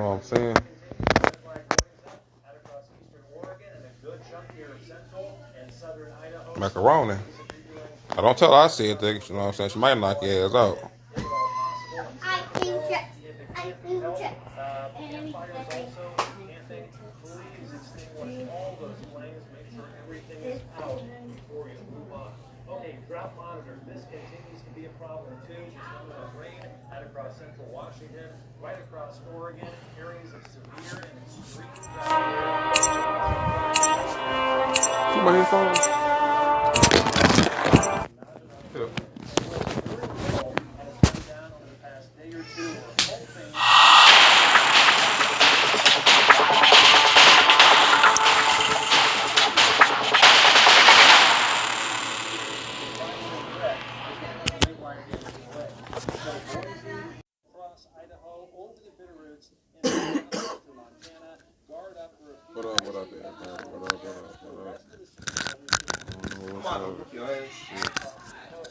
what I'm saying? Macaroni. I don't tell her I said that, you know what I'm saying? She might knock your ass out. I think Okay, drought monitor. This continues to be a problem too. Just nonetheless rain out across central Washington, right across Oregon, areas of severe and extreme drought. See my headphones? Yeah. Down over the past day or two. We're hoping. Across Idaho over the Bitterroots into Montana. Guard up for a few. What up, there, man? What up? I don't know what's up.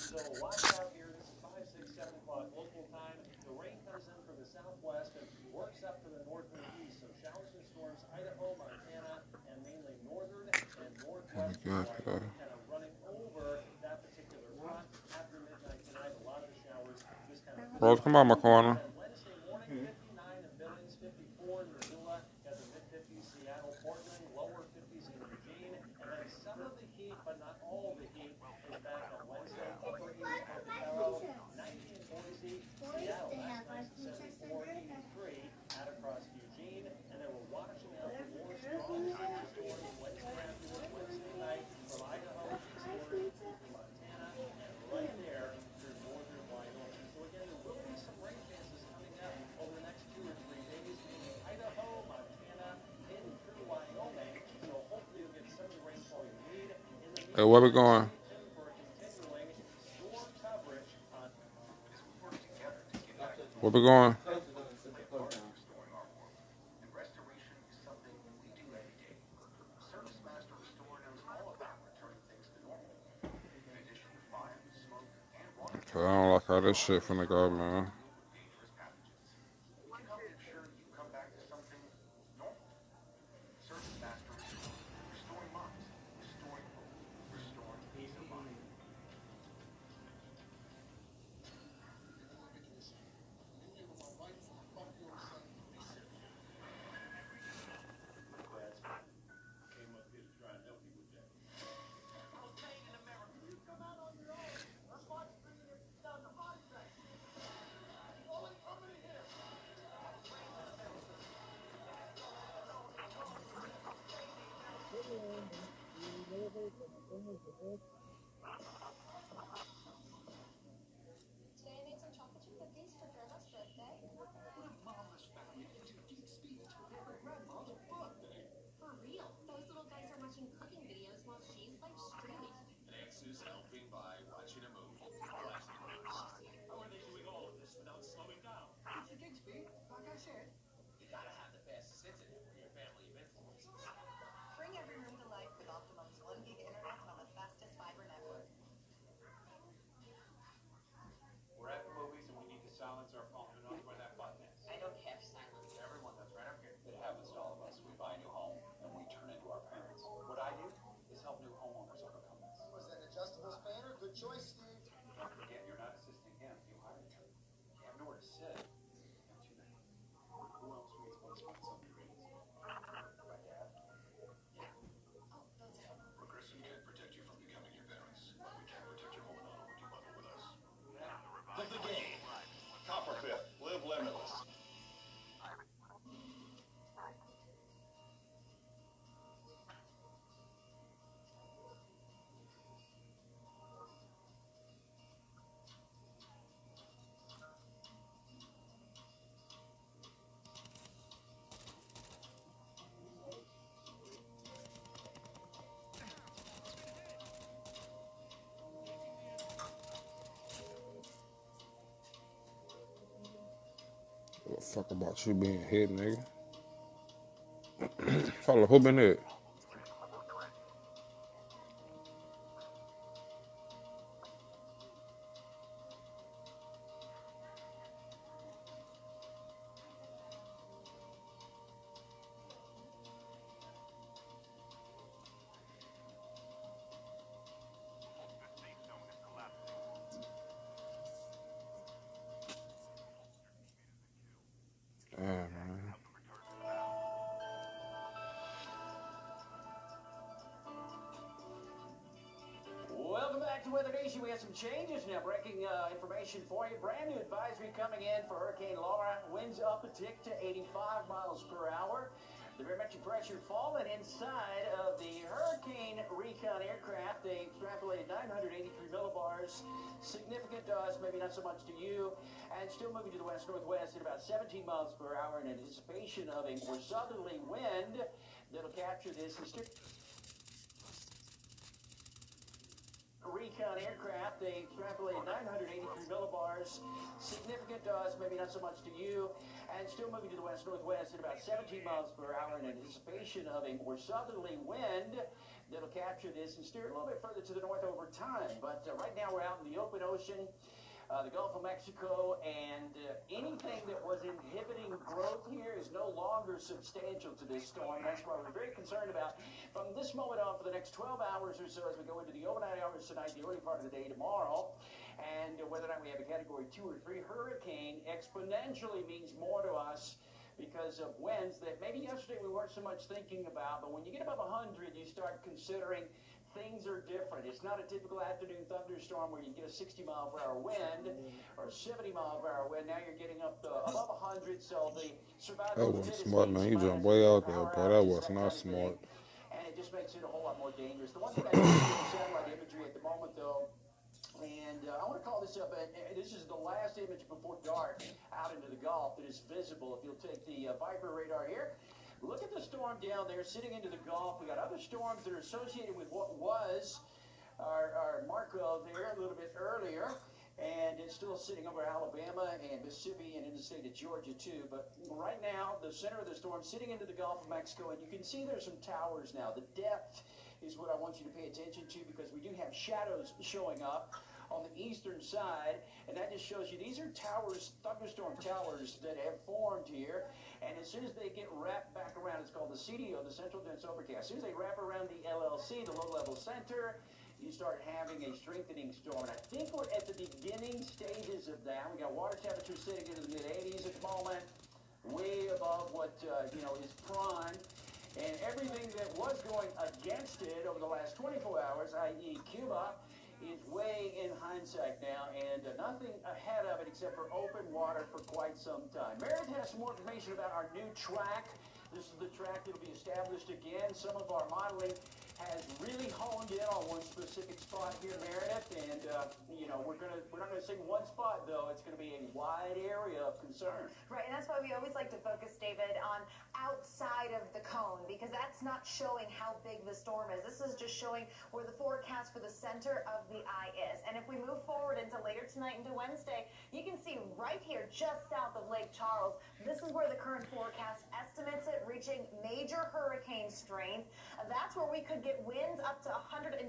So watch out here. This is 5, 6, 7 o'clock local time. The rain comes in from the southwest and works up to the north and east. So showers and storms, Idaho, Montana, and mainly northern and northwestern Idaho, kind of running over that particular front. After midnight tonight, a lot of the showers just kind of. Rose, come on my corner. Wednesday morning, 59 in Billings, 54 in Missoula, got the mid-50s, Seattle, Portland, lower 50s in Eugene, and then some of the heat, but not all of the heat, is back on Wednesday. Upper east, Pocatello, 90 in Boise, Seattle, that's nice, 74, 83 out across Eugene, and then we're watching out for more strong thunderstorms Wednesday afternoon, Wednesday night from Idaho eastward to Montana, and right there through northern Wyoming. So again, there will be some rain chances coming up over the next 2 or 3 days, mainly Idaho, Montana, in through Wyoming. So hopefully you'll get some of the rainfall you need. Hey, where we going? For continuing storm coverage on. Where we going? I don't like how this shit finna go, man. We're at the movies and we need to silence our phone. Who knows where that button is? I don't have silence. Everyone does, right? Okay. It happens to all of us. We buy a new home and we turn into our parents. What I do is help new homeowners overcome this. Was that an adjustable spanner? Good choice, Steve. Don't forget, you're not assisting him. You hired him. You have nowhere to sit. You have too many. Who else reads books about something reads? My dad. Yeah. Oh, that's it. Progressive can't protect you from becoming your parents, but we can protect your home and auto when you bundle with us. The game. Copperfit, live limitless. What the fuck about you being hit, nigga? Hold up, who been hit? man. Welcome back to Weather Nation. We have some changes now. Breaking information for you. Brand new advisory coming in for Hurricane Laura. Winds up a tick to 85 miles per hour. The barometric pressure falling inside of the Hurricane Recon aircraft. They extrapolated 983 millibars. Significant to us, maybe not so much to you. And still moving to the west-northwest at about 17 miles per hour in anticipation of a more southerly wind that'll capture this and steer. Recon aircraft, they extrapolated 983 millibars. Significant to us, maybe not so much to you. And still moving to the west-northwest at about 17 miles per hour in anticipation of a more southerly wind that'll capture this and steer it a little bit further to the north over time. But right now we're out in the open ocean, the Gulf of Mexico, and anything that was inhibiting growth here is no longer substantial to this storm. That's why we're very concerned about from this moment on for the next 12 hours or so as we go into the overnight hours tonight, the early part of the day tomorrow, and whether or not we have a Category 2 or 3 hurricane exponentially means more to us because of winds that maybe yesterday we weren't so much thinking about, but when you get above 100, you start considering things are different. It's not a typical afternoon thunderstorm where you get a 60-mile-per-hour wind or 70-mile-per-hour wind. Now you're getting up to above 100, so the survival That wasn't smart, man. He jumped way out there, bro. That was not smart. and it just makes it a whole lot more dangerous. The one thing I do see satellite imagery at the moment, though, and I want to call this up, this is the last image before dark out into the Gulf that is visible. If you'll take the Viper radar here, look at the storm down there sitting into the Gulf. We got other storms that are associated with what was our Marco there a little bit earlier, and it's still sitting over Alabama and Mississippi and in the state of Georgia too. But right now, the center of the storm sitting into the Gulf of Mexico, and you can see there's some towers now. The depth is what I want you to pay attention to because we do have shadows showing up on the eastern side, and that just shows you these are towers, thunderstorm towers that have formed here, and as soon as they get wrapped back around, it's called the CDO, the Central Dense Overcast. As soon as they wrap around the LLC, the low-level center, you start having a strengthening storm. And I think we're at the beginning stages of that. We got water temperature sitting into the mid-80s at the moment, way above what is prime. And everything that was going against it over the last 24 hours, i.e. Cuba, is way in hindsight now, and nothing ahead of it except for open water for quite some time. Meredith has some more information about our new track. This is the track that will be established again. Some of our modeling has really honed in on one specific spot here, Meredith, and we're not gonna say one spot though. It's gonna be a wide area of concern. Right, and that's why we always like to focus, David, on outside of the cone because that's not showing how big the storm is. This is just showing where the forecast for the center of the eye is. And if we move forward into later tonight into Wednesday, you can see right here, just south of Lake Charles, this is where the current forecast estimates it reaching major hurricane strength. That's where we could get winds up to 150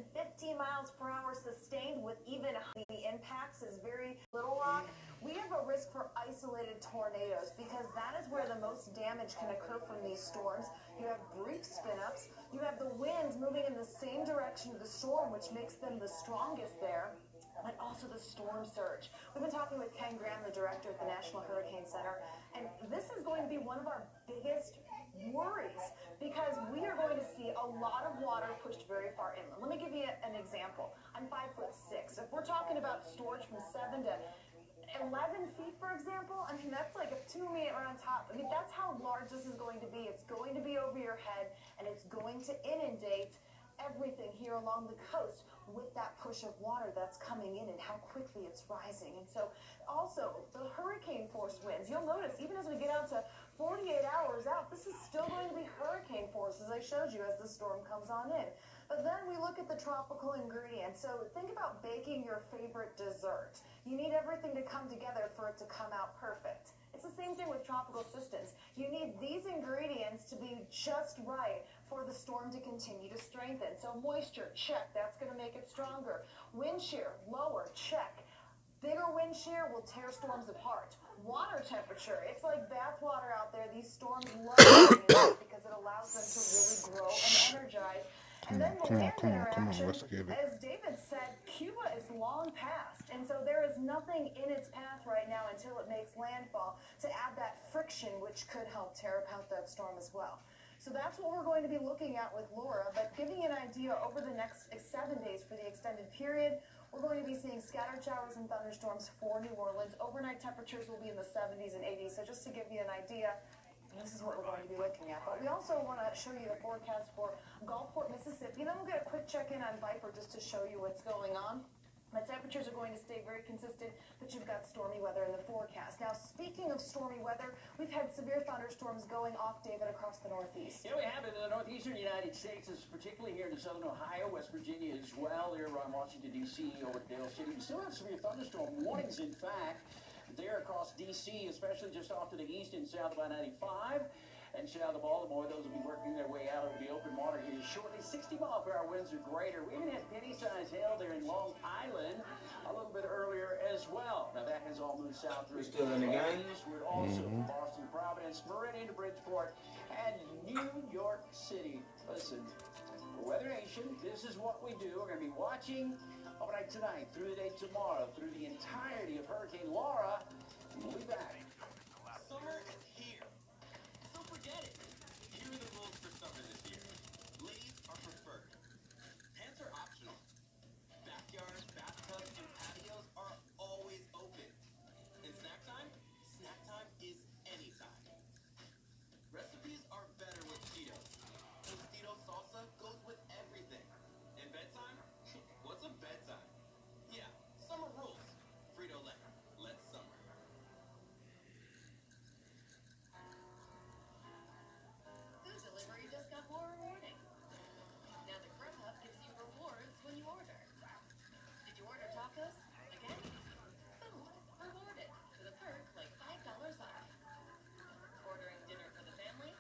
miles per hour sustained with even the impacts is very Little Rock. We have a risk for isolated tornadoes because that is where the most damage can occur from these storms. You have brief spin-ups. You have the winds moving in the same direction of the storm, which makes them the strongest there, but also the storm surge. We've been talking with Ken Graham, the director at the National Hurricane Center, and this is going to be one of our biggest worries because we are going to see a lot of water pushed very far inland. Let me give you an example. I'm 5'6". If we're talking about storage from 7 to 11 feet, for example, I mean, that's like a 2 meter on top. I mean, that's how large this is going to be. It's going to be over your head, and it's going to inundate everything here along the coast with that push of water that's coming in and how quickly it's rising. And so also the hurricane force winds, you'll notice even as we get out to 48 hours out, this is still going to be hurricane force as I showed you as the storm comes on in. But then we look at the tropical ingredients. So think about baking your favorite dessert. You need everything to come together for it to come out perfect. It's the same thing with tropical systems. You need these ingredients to be just right for the storm to continue to strengthen. So moisture, check, that's going to make it stronger. Wind shear, lower, check. Bigger wind shear will tear storms apart. Water temperature, it's like bath water out there. These storms love it because it allows them to really grow and energize. And then the land interaction, let's get it. as David said, Cuba is long past, and so there is no nothing in its path right now until it makes landfall to add that friction, which could help tear apart that storm as well. So that's what we're going to be looking at with Laura, but giving you an idea over the next 7 days for the extended period, we're going to be seeing scattered showers and thunderstorms for New Orleans. Overnight temperatures will be in the 70s and 80s, so just to give you an idea, this is what we're going to be looking at. But we also want to show you the forecast for Gulfport, Mississippi. Then we'll get a quick check-in on Viper just to show you what's going on. The temperatures are going to stay very consistent, but you've got stormy weather in the forecast. Now, speaking of stormy weather, we've had severe thunderstorms going off, David, across the Northeast. Yeah, we have it in the northeastern United States, particularly here in southern Ohio, West Virginia as well, here around Washington, D.C., over to Dale City. We still have severe thunderstorm warnings, in fact, there across D.C., especially just off to the east and south of I-95. And south of Baltimore, those will be working their way out over the open water here shortly. 60-mile-per-hour winds or greater. We even had penny-sized hail there in Long Island a little bit earlier as well. Now that has all moved south through. Still in the game? Eastward also from Boston, Providence, Meridian to Bridgeport, and New York City. Listen, Weather Nation, this is what we do. We're going to be watching overnight tonight, through the day tomorrow, through the entirety of Hurricane Laura. We'll be back. Summer is here. So forget it. Here are the rules for summer this year. Ladies are preferred. Pants are optional. Backyards, bathtubs, and patios are always open. And snack time is anytime. Recipes are better with Cheetos. Tostito salsa goes with everything. And bedtime? What's a bedtime? Yeah, summer rules. Frito-Lay. Let's summer. Food delivery just got more rewarding. Now the Grubhub gives you rewards when you order. Did you order tacos? Again? Boom, rewarded with a perk like $5 off. Ordering dinner for the family?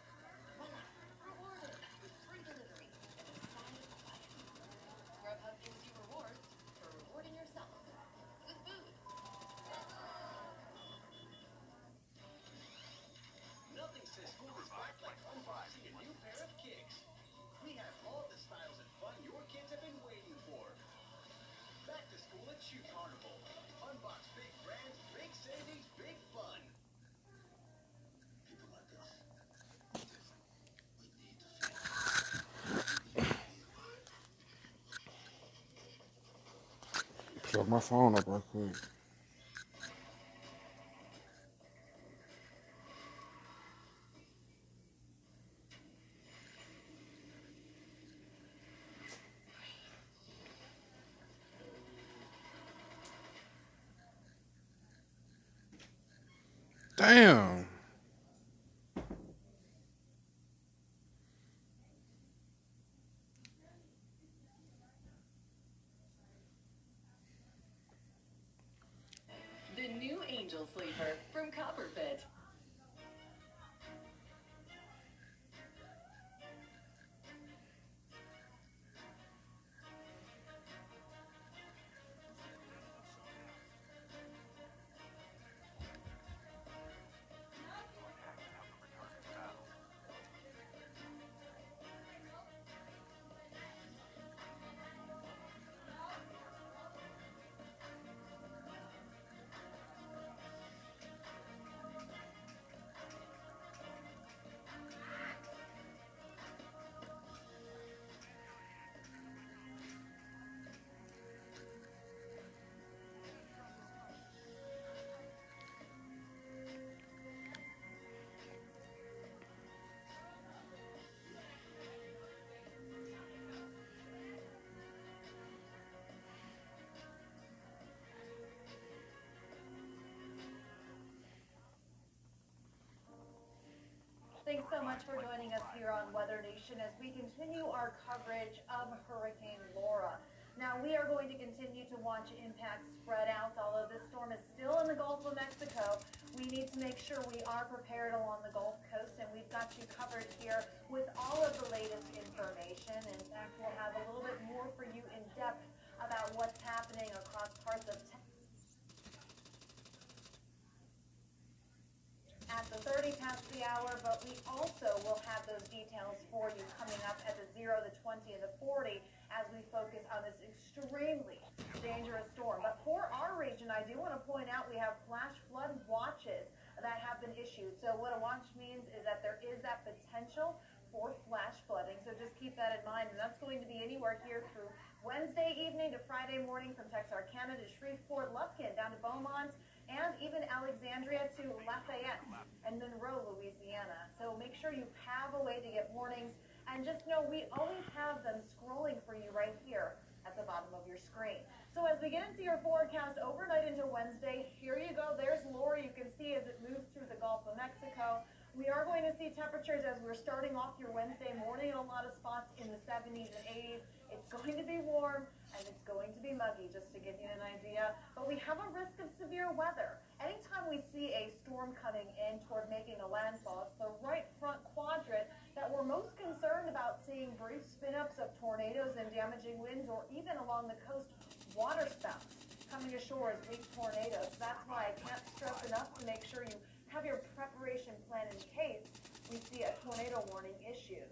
Voila, rewarded with free delivery and a side of fire. Grubhub gives you rewards for rewarding yourself with food. Nothing says school is back like unboxing a new pair of kicks. We have all the styles and fun your kids have been waiting for. Back to school at Shoe Carnival. Unbox big brands, big savings, big fun. People like us. We need to feel. Plug my phone up real quick. Damn. The new Angel Sleeper from Copperfit. Thanks so much for joining us here on Weather Nation as we continue our coverage of Hurricane Laura. Now, we are going to continue to watch impacts spread out. Although this storm is still in the Gulf of Mexico, we need to make sure we are prepared along the Gulf Coast, and we've got you covered here with all of the latest information. In fact, we'll have a little bit more for you in depth about what's happening across parts of Texas. At the 30 past the hour, but we also will have those details for you coming up at the 0, the 20, and the 40 as we focus on this extremely dangerous storm. But for our region And I do want to point out we have flash flood watches that have been issued. So what a watch means is that there is that potential for flash flooding. So just keep that in mind. And that's going to be anywhere here through Wednesday evening to Friday morning from Texarkana to Shreveport, Lufkin down to Beaumont, and even Alexandria to Lafayette and Monroe, Louisiana. So make sure you have a way to get warnings. And just know we always have them scrolling for you right here at the bottom of your screen. So as we get into your forecast overnight into Wednesday, here you go. There's Lori. You can see as it moves through the Gulf of Mexico. We are going to see temperatures as we're starting off your Wednesday morning in a lot of spots in the 70s and 80s. It's going to be warm and it's going to be muggy, just to give you an idea. But we have a risk of severe weather. Anytime we see a storm coming in toward making a landfall, it's the right front quadrant that we're most concerned about seeing brief spin-ups of tornadoes and damaging winds, or even along the coast, water spouts coming ashore as weak tornadoes. That's why I can't stress enough to make sure you have your preparation plan in case we see a tornado warning issued.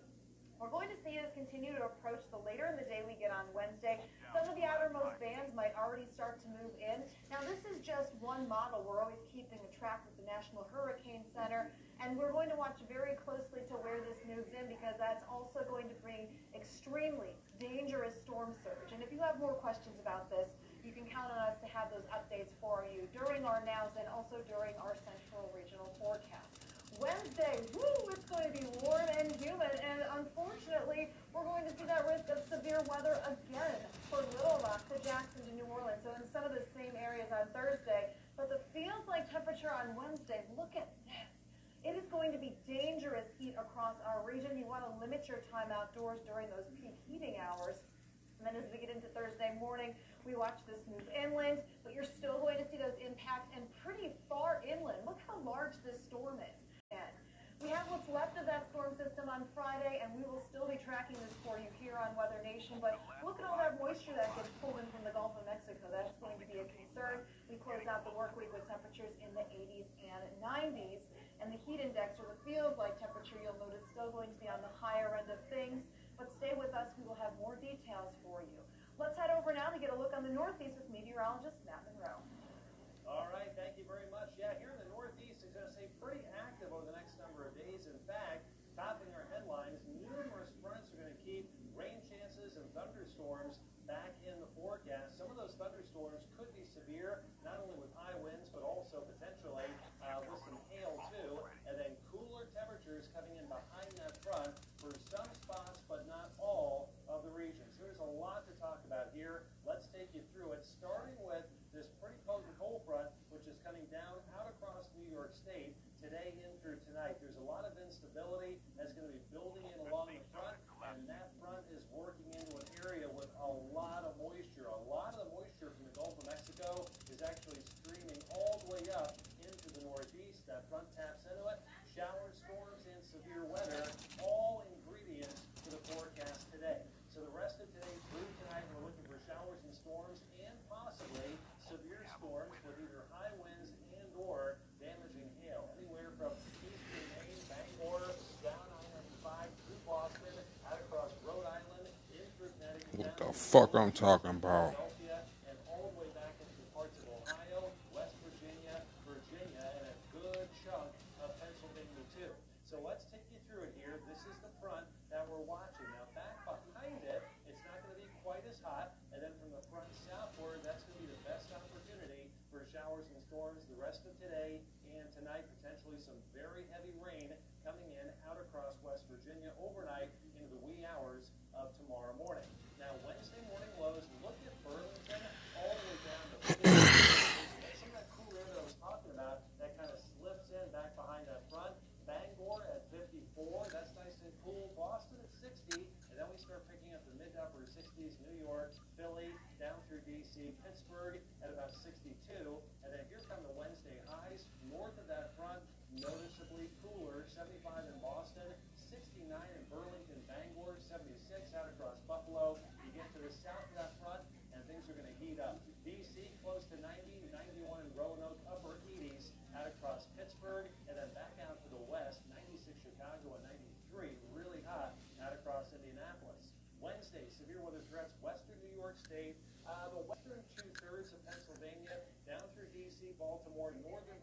We're going to see this continue to approach the later in the day we get on Wednesday. Some of the outermost bands might already start to move in. Now, this is just one model. We're always keeping a track with the National Hurricane Center, and we're going to watch very closely to where this moves in, because that's also going to bring extremely dangerous storm surge. And if you have more questions about this, you can count on us to have those updates for you during our nows and also during our central regional forecast. Wednesday, woo, it's going to be warm and humid, and unfortunately, we're going to see that risk of severe weather again for Little Rock to Jackson to New Orleans. So in some of the same areas on Thursday, but the feels like temperature on Wednesday, look at this. It is going to be dangerous heat across our region. You want to limit your time outdoors during those peak heating hours. And then as we get into Thursday morning, we watch this move inland, but you're still going to see those impacts and pretty far inland. Look how large this storm is. We have what's left of that storm system on Friday, and we will still be tracking this for you here on Weather Nation. But look at all that moisture that gets pulled in from the Gulf of Mexico. That's going to be a concern. We close out the work week with temperatures in the 80s and 90s. And the heat index, or the feels like temperature, you'll notice still going to be on the higher end of things. But stay with us. We will have more details for you. Let's head over now to get a look on the Northeast with meteorologist Matt Monroe. All right, thank you very much. Yeah, here in the Northeast, it's going to stay pretty active over the next number of days. In fact, topping our headlines, numerous fronts are going to keep rain chances and thunderstorms back in the forecast. Some of those thunderstorms could be severe, not only with high winds, but also potentially with some hail too. And then cooler temperatures coming in behind that front for some spots, but not all of the regions. There's a lot to talk about here. Let's take you through it, starting with this pretty potent cold front, which is coming down out across New York State today in through tonight. There's a lot of instability that's going to be building in along the front, and that front is working into an area with a lot of moisture. A lot of the moisture from the Gulf of Mexico is actually streaming all the way up into the Northeast. That front taps into it. Showers, storms, and severe weather, all ingredients for the forecast today. So the rest of today through tonight, we're looking for showers and storms, and possibly severe storms with either high winds and or damaging hail. Anywhere from eastern Maine, Bangor, down I-95 through Boston, out across Rhode Island, in through Connecticut, What the fuck I'm talking about? Philadelphia, and all the way back into parts of Ohio, West Virginia, and a good chunk of Pennsylvania too. So let's take you through it here. This is the front that we're watching. Now back behind it, it's not going to be quite as hot, and then from the front southward, that's going to be the best opportunity for showers and storms the rest of today and tonight. Potentially some very heavy rain coming in out across West Virginia overnight into the wee hours of tomorrow morning. Now Wednesday morning lows, look at Burlington all the way down to 50. Some of that cool air that I was talking about that kind of slips in back behind that front. Bangor at 54, that's nice and cool. Boston at 60, and then we start picking up the mid to upper 60s. New York, Philly, down through DC, Pittsburgh at about 62, and then here come the Wednesday highs. North of that front, noticeably cooler. 75 in Boston, 69 in Burlington, Bangor, 76 out across Buffalo. You get to the south of that front, and things are going to heat up. DC close to 90, 91 in Roanoke, upper 80s out across Pittsburgh, and then back out to the west, 96 Chicago and 93, really hot out across Indianapolis. Wednesday, severe weather threats, western New York State, the western two-thirds of Pennsylvania, down Baltimore, northern